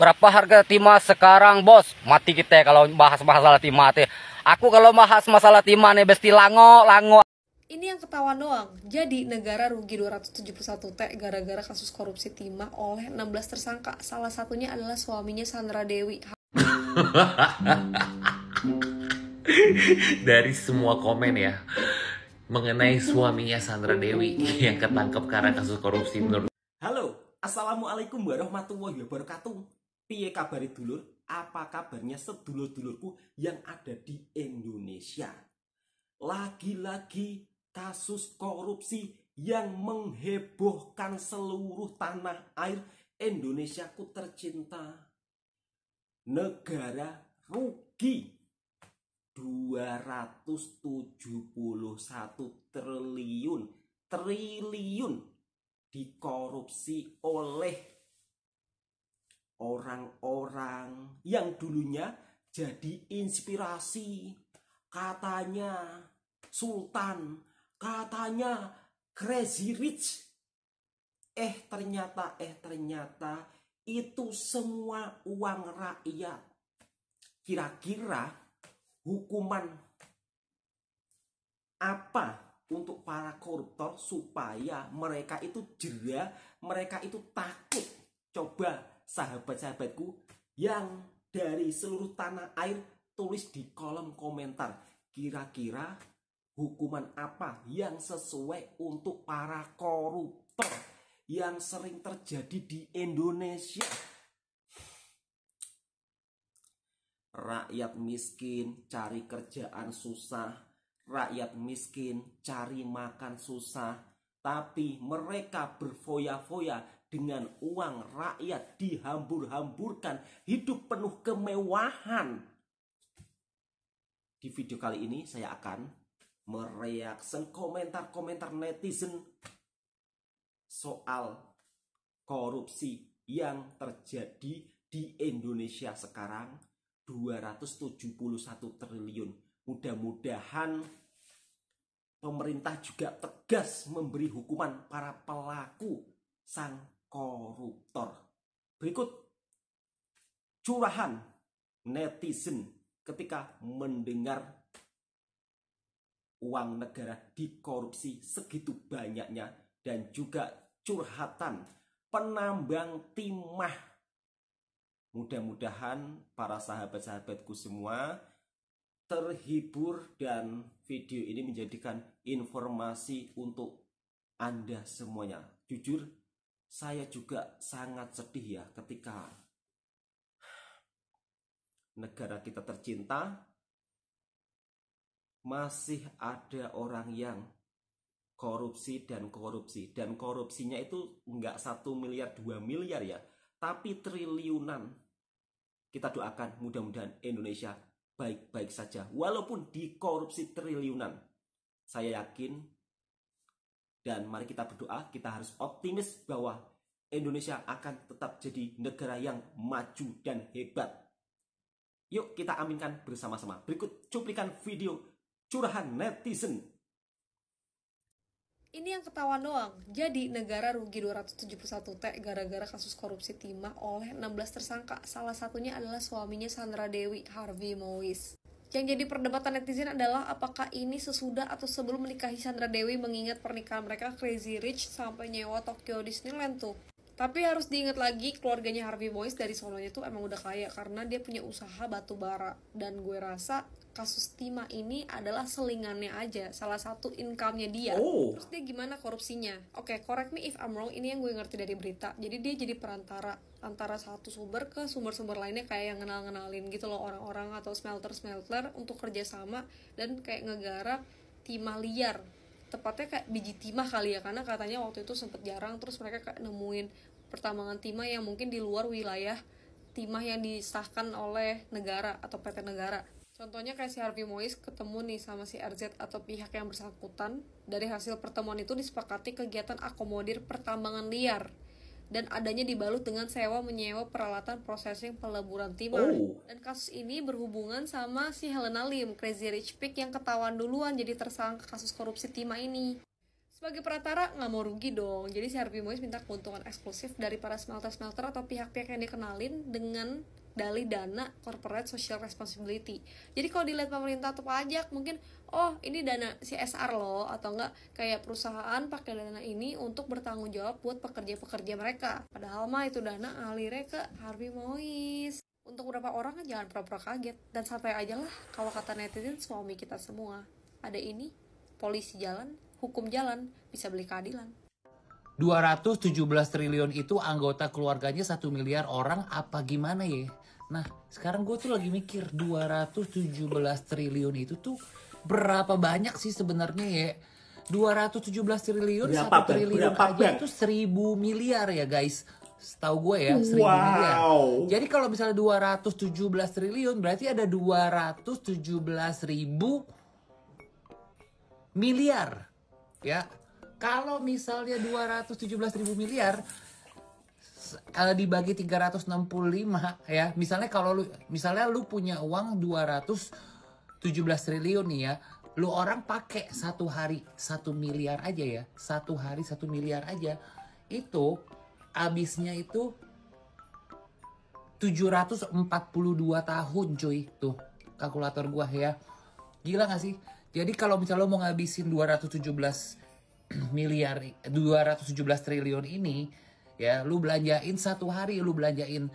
Berapa harga timah sekarang, bos? Mati kita kalau bahas masalah timah teh. Aku kalau bahas masalah timah nih besti lango. Ini yang ketahuan doang. Jadi negara rugi 271 T gara-gara kasus korupsi timah oleh 16 tersangka. Salah satunya adalah suaminya Sandra Dewi. Dari semua komen ya mengenai suaminya Sandra Dewi yang ketangkep karena kasus korupsi, menurut Halo, assalamualaikum warahmatullahi wabarakatuh. Piye kabari dulur? Apa kabarnya sedulur-dulurku yang ada di Indonesia? Lagi-lagi kasus korupsi yang menghebohkan seluruh tanah air Indonesiaku tercinta. Negara rugi 271 triliun dikorupsi oleh orang-orang yang dulunya jadi inspirasi. Katanya sultan, katanya crazy rich. Ternyata itu semua uang rakyat. Kira-kira hukuman apa untuk para koruptor supaya mereka itu jera, mereka itu takut? Coba sahabat-sahabatku yang dari seluruh tanah air tulis di kolom komentar. Kira-kira hukuman apa yang sesuai untuk para koruptor yang sering terjadi di Indonesia? Rakyat miskin cari kerjaan susah, rakyat miskin cari makan susah, tapi mereka berfoya-foya dengan uang rakyat, dihambur-hamburkan, hidup penuh kemewahan. Di video kali ini saya akan mereaksi komentar-komentar netizen soal korupsi yang terjadi di Indonesia sekarang, 271 triliun. Mudah-mudahan pemerintah juga tegas memberi hukuman para pelaku sang koruptor. Berikut curahan netizen ketika mendengar uang negara dikorupsi segitu banyaknya, dan juga curhatan penambang timah. Mudah-mudahan para sahabat-sahabatku semua terhibur dan video ini menjadikan informasi untuk Anda semuanya. Jujur, saya juga sangat sedih ya ketika negara kita tercinta masih ada orang yang korupsi, dan korupsinya itu nggak 1 miliar 2 miliar ya, tapi triliunan. Kita doakan mudah-mudahan Indonesia baik-baik saja walaupun dikorupsi triliunan. Saya yakin, dan mari kita berdoa, kita harus optimis bahwa Indonesia akan tetap jadi negara yang maju dan hebat. Yuk kita aminkan bersama-sama. Berikut cuplikan video curahan netizen. Ini yang ketahuan doang. Jadi negara rugi 271 T gara-gara kasus korupsi timah oleh 16 tersangka. Salah satunya adalah suaminya Sandra Dewi, Harvey Mois. Yang jadi perdebatan netizen adalah apakah ini sesudah atau sebelum menikahi Sandra Dewi, mengingat pernikahan mereka crazy rich sampai nyewa Tokyo Disneyland tuh. Tapi harus diingat lagi, keluarganya Harvey Mois dari solonya tuh emang udah kaya karena dia punya usaha batu bara. Dan gue rasa kasus timah ini adalah selingannya aja, salah satu income-nya dia. Terus dia gimana korupsinya? Oke, correct me if I'm wrong, ini yang gue ngerti dari berita. Jadi dia jadi perantara antara satu sumber ke sumber-sumber lainnya, kayak yang ngenalin gitu loh orang-orang atau smelter untuk kerjasama dan kayak ngegarap timah liar. Tepatnya kayak biji timah kali ya, karena katanya waktu itu sempet jarang, terus mereka kayak nemuin pertambangan timah yang mungkin di luar wilayah timah yang disahkan oleh negara atau PT negara. Contohnya kayak si Harvey Mois ketemu nih sama si RZ atau pihak yang bersangkutan. Dari hasil pertemuan itu disepakati kegiatan akomodir pertambangan liar, dan adanya dibalut dengan sewa menyewa peralatan processing peleburan timah. Dan kasus ini berhubungan sama si Helena Lim, Crazy Rich Pig yang ketahuan duluan jadi tersangka kasus korupsi timah ini. Sebagai perantara nggak mau rugi dong, jadi si Harvey Moise minta keuntungan eksklusif dari para smelter-smelter atau pihak-pihak yang dikenalin dengan dalih dana corporate social responsibility. Jadi kalau dilihat pemerintah atau pajak mungkin oh ini dana CSR loh, atau enggak kayak perusahaan pakai dana ini untuk bertanggung jawab buat pekerja-pekerja mereka. Padahal mah itu dana ngalirnya ke Harvey Moise. Untuk beberapa orang kan jangan pura-pura kaget dan santai aja lah kalau kata netizen suami kita semua. Ada ini, polisi jalan, hukum jalan, bisa beli keadilan. 217 triliun itu anggota keluarganya 1 miliar orang apa gimana ya? Nah, sekarang gue tuh lagi mikir 217 triliun itu tuh berapa banyak sih sebenarnya ya? 217 triliun, Berapa, 1 triliun berapa, aja Bang? itu 1000 miliar ya guys. Setahu gue ya 1000 miliar. Jadi kalau misalnya 217 triliun berarti ada 217 ribu miliar. Ya, kalau misalnya 217 ribu miliar dibagi 365 ya, misalnya lu punya uang 217 triliun nih ya, lu orang pakai satu hari 1 miliar aja ya, satu hari 1 miliar aja, itu habisnya itu 742 tahun cuy, tuh kalkulator gua ya, gila gak sih? Jadi kalau misalnya lo mau ngabisin 217 triliun ini ya, lu belanjain satu hari, lu belanjain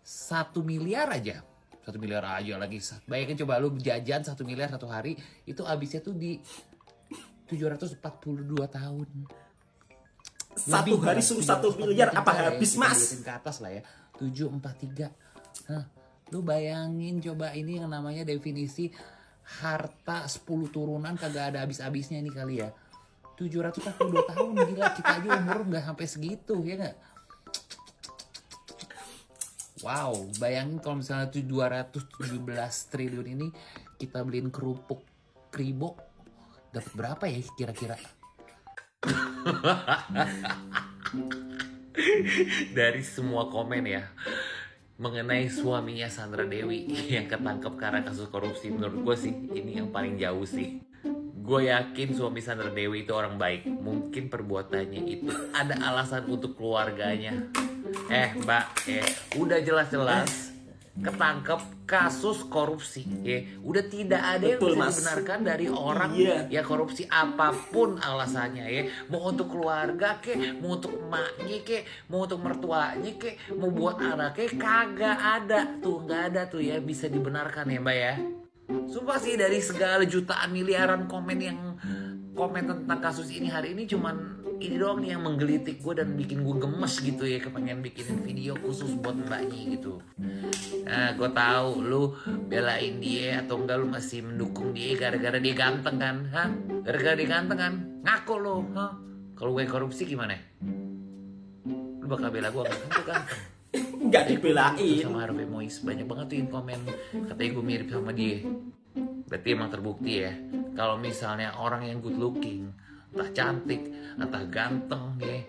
1 miliar aja. 1 miliar aja lagi. Bayangin coba lu jajan 1 miliar satu hari, itu habisnya tuh di 742 tahun. Satu hari suruh 1 miliar apa habis, Mas? Ke atas lah ya. 743. Nah, lu bayangin coba, ini yang namanya definisi harta 10 turunan kagak ada habis-habisnya nih kali ya. 742 tahun, gila, kita aja umur nggak sampai segitu ya nggak? Wow, bayangin kalau misalnya 217 triliun ini kita beliin kerupuk kribo, dapat berapa ya kira-kira? Dari semua komen ya mengenai suaminya Sandra Dewi yang ketangkep karena kasus korupsi, menurut gue sih ini yang paling jauh sih. Gue yakin suami Sandra Dewi itu orang baik. Mungkin perbuatannya itu ada alasan untuk keluarganya. Mbak, udah jelas-jelas ketangkep kasus korupsi, udah tidak ada yang Betul, bisa Mas. dibenarkan dari orang ya korupsi apapun alasannya ya. Mau untuk keluarga mau untuk emaknya mau untuk mertuanya mau buat anaknya, kagak ada tuh, nggak ada tuh ya bisa dibenarkan ya Mbak ya. Sumpah sih, dari segala jutaan miliaran komen tentang kasus ini hari ini, cuman ini doang nih yang menggelitik gue dan bikin gue gemes gitu ya, kepengen bikinin video khusus buat mbaknya gitu. Nah, gue tahu lu belain dia atau enggak, lu masih mendukung dia gara-gara dia ganteng kan? Gara-gara dia ganteng kan? Ngaku lu, Kalau gue korupsi gimana? Lu bakal bela gue ganteng? Nggak dibelain. Sama Harvey Moise banyak banget tuh yang komen katanya gue mirip sama dia. Berarti emang terbukti ya, kalau misalnya orang yang good looking, entah cantik, entah ganteng ya,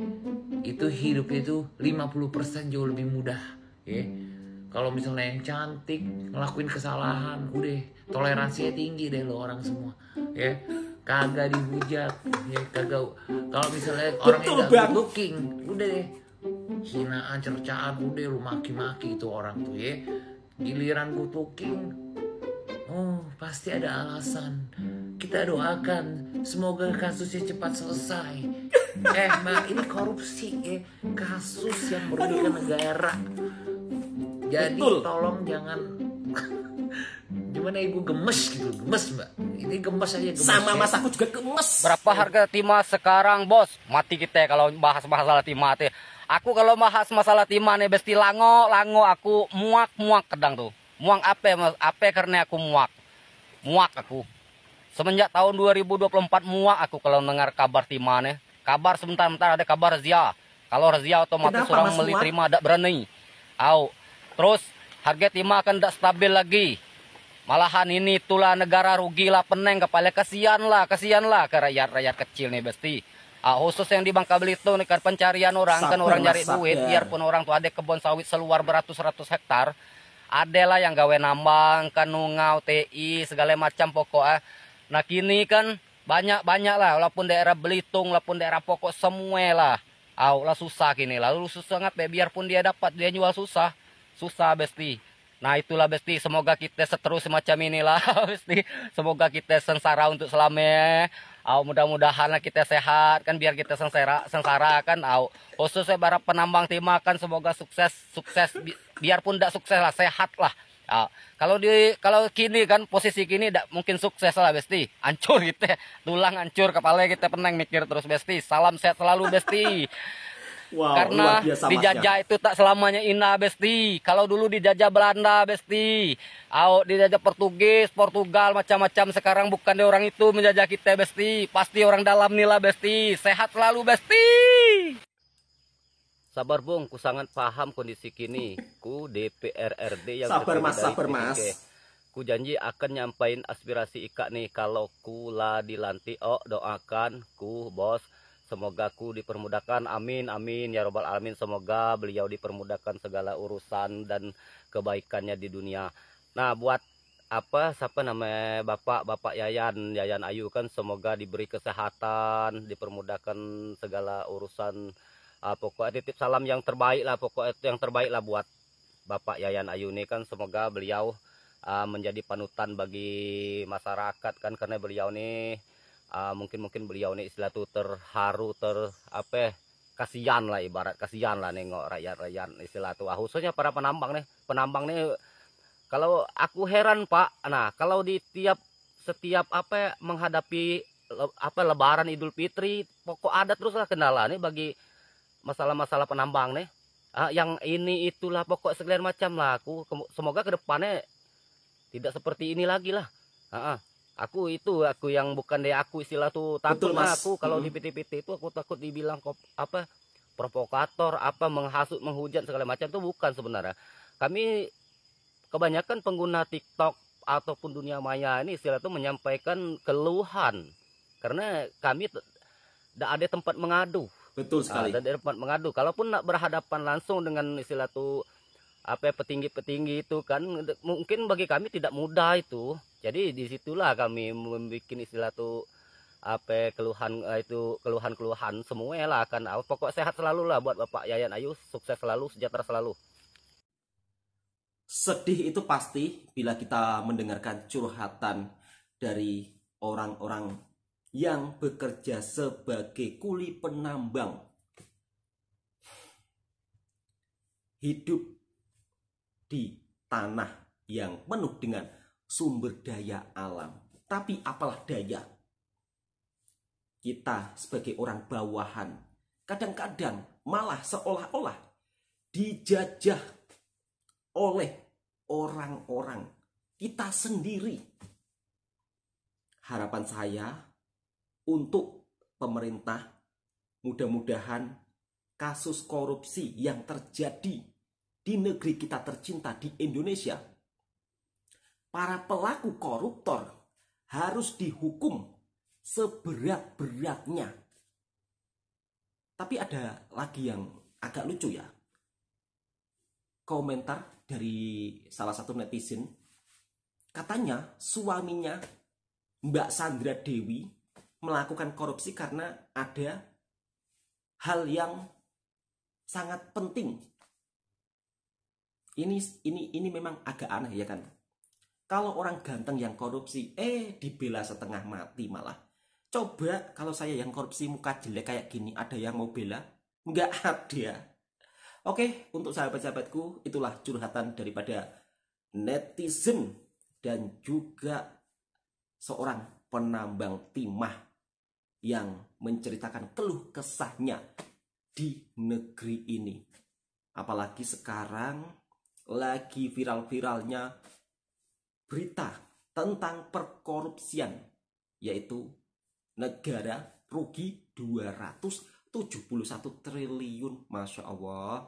itu hidupnya itu 50% jauh lebih mudah ya. Kalau misalnya yang cantik ngelakuin kesalahan, udah toleransinya tinggi deh lo orang semua ya, kagak dihujat ya, kagak. Kalau misalnya orang yang gak good looking, udah deh hinaan, cercaan, udah lu maki-maki itu orang tuh ya. Giliran good looking, pasti ada alasan. Kita doakan semoga kasusnya cepat selesai. Mbak, ini korupsi ya, kasus yang merugikan negara. Jadi tolong jangan gimana ya, gue gemes gitu, gemes Mbak. Ini gemes aja, gemes. Sama ya. Mas, aku juga gemes. Berapa harga timah sekarang, Bos? Mati kita kalau bahas masalah timah teh. Aku kalau bahas masalah timah nih besti lango aku muak kadang tuh. Muak apa karena aku muak aku. Semenjak tahun 2024 muak aku kalau dengar kabar timah nih. Kabar sebentar ada kabar razia. Kalau razia otomatis Kenapa, orang Mas, beli muak? terima tidak berani. Terus harga timah akan tidak stabil lagi. Malahan ini itulah negara rugi lah, peneng kepala, kasihan lah ke rakyat kecil nih besti. Khusus yang di Bangka Belitung nih kan pencarian orang, kan orang nyari duit, biarpun orang tuh ada kebun sawit seluar beratus-ratus hektar, ada lah yang gawe nambang, kan nungau, TI, segala macam pokoknya. Nah kini kan banyak lah, walaupun daerah Belitung, walaupun daerah pokok semua lah. Lah susah kini lah, lu susah sangat biarpun dia dapat dia jual susah, besti. Nah itulah besti, semoga kita seterus semacam inilah besti. Semoga kita sengsara untuk selamanya. Mudah-mudahan lah kita sehat kan, biar kita sengsara kan. Khususnya para penambang timah kan, semoga sukses biarpun tidak sukses lah, sehat lah. Kalau kini kan posisi kini tidak mungkin sukses lah besti, hancur kita, tulang hancur, kepala kita penang mikir terus besti. Salam sehat selalu besti. Wow, Karena luar biasa, Masnya. dijajah itu tak selamanya indah besti. Kalau dulu dijajah Belanda besti, dijajah Portugal macam-macam, sekarang bukan dia orang itu menjajah kita besti, pasti orang dalam nila besti. Sehat selalu besti. Sabar bung, ku sangat paham kondisi kini. Ku DPR RD yang Sabar terpilih mas, dari sabar mas. PDIP. Ku janji akan nyampain aspirasi Ika nih kalau ku lah dilantik. Doakan ku bos, semoga ku dipermudahkan. Amin amin ya robbal alamin. Semoga beliau dipermudahkan segala urusan dan kebaikannya di dunia. Nah buat siapa namanya Bapak Yayan Ayu kan, semoga diberi kesehatan, dipermudahkan segala urusan. Pokoknya titip salam yang terbaik lah, pokoknya itu yang terbaik lah buat Bapak Yayan Ayu ini kan. Semoga beliau menjadi panutan bagi masyarakat kan, karena beliau ini mungkin beliau ini istilah tuh terharu, kasihan lah, ibarat kasihan lah nengok rakyat istilah tuh, khususnya para penambang nih. Kalau aku heran Pak, nah kalau di setiap menghadapi Lebaran Idul Fitri, pokok ada terus lah kendala nih bagi masalah-masalah penambang nih. Yang ini itulah pokok segala macam lah. Semoga kedepannya tidak seperti ini lagi lah. Aku yang bukan deh, aku istilah tuh takut lah aku kalau di PT-PT itu, aku takut dibilang provokator, menghasut, menghujat segala macam, itu bukan sebenarnya. Kami kebanyakan pengguna TikTok ataupun dunia maya ini istilah tuh menyampaikan keluhan, karena kami tidak ada tempat mengadu. Betul sekali. Dan dari tempat mengadu, kalaupun nak berhadapan langsung dengan istilah tuh petinggi itu kan, mungkin bagi kami tidak mudah itu. Jadi disitulah kami membuat istilah tuh keluhan semuanya lah kan. Pokok sehat selalu lah buat Bapak Yayan Ayu, sukses selalu, sejahtera selalu. Sedih itu pasti bila kita mendengarkan curhatan dari orang-orang yang bekerja sebagai kuli penambang, hidup di tanah yang penuh dengan sumber daya alam. Tapi apalah daya, kita sebagai orang bawahan kadang-kadang malah seolah-olah dijajah oleh orang-orang kita sendiri. Harapan saya untuk pemerintah, mudah-mudahan kasus korupsi yang terjadi di negeri kita tercinta di Indonesia, para pelaku koruptor harus dihukum seberat-beratnya. Tapi ada lagi yang agak lucu ya. Komentar dari salah satu netizen, katanya suaminya Mbak Sandra Dewi melakukan korupsi karena ada hal yang sangat penting. Ini memang agak aneh ya kan. Kalau orang ganteng yang korupsi dibela setengah mati malah. Coba kalau saya yang korupsi muka jelek kayak gini, ada yang mau bela? Nggak ada. Oke, untuk sahabat-sahabatku, itulah curhatan daripada netizen dan juga seorang penambang timah yang menceritakan keluh kesahnya di negeri ini. Apalagi sekarang lagi viral-viralnya berita tentang perkorupsian, yaitu negara rugi 271 triliun. Masya Allah.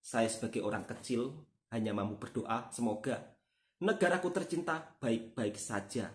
Saya sebagai orang kecil hanya mampu berdoa semoga negaraku tercinta baik-baik saja.